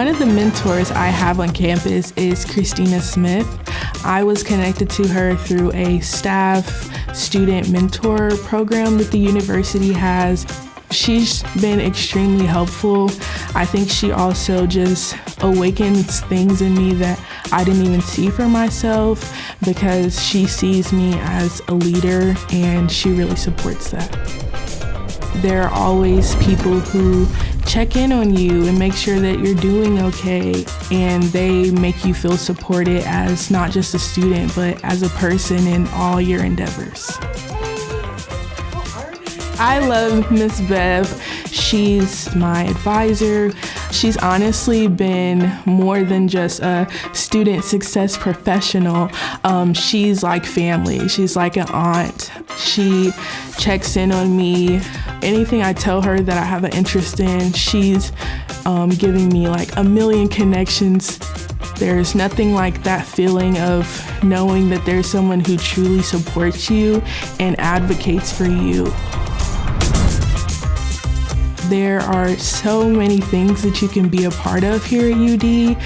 One of the mentors I have on campus is Christina Smith. I was connected to her through a staff student mentor program that the university has. She's been extremely helpful. I think she also just awakens things in me that I didn't even see for myself, because she sees me as a leader and she really supports that. There are always people who check in on you and make sure that you're doing okay, and they make you feel supported as not just a student, but as a person in all your endeavors. I love Miss Bev. She's my advisor. She's honestly been more than just a student success professional. She's like family. She's like an aunt. She checks in on me. Anything I tell her that I have an interest in, she's giving me like a million connections. There's nothing like that feeling of knowing that there's someone who truly supports you and advocates for you. There are so many things that you can be a part of here at UD.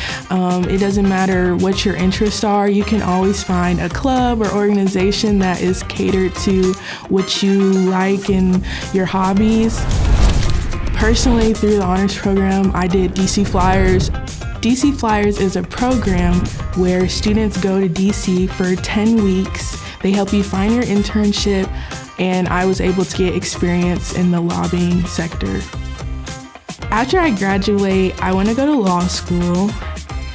It doesn't matter what your interests are. You can always find a club or organization that is catered to what you like and your hobbies. Personally, through the honors program, I did DC Flyers. DC Flyers is a program where students go to DC for 10 weeks. They help you find your internship, and I was able to get experience in the lobbying sector. After I graduate, I want to go to law school.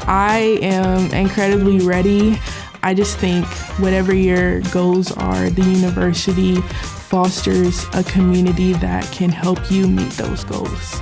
I am incredibly ready. I just think whatever your goals are, the university fosters a community that can help you meet those goals.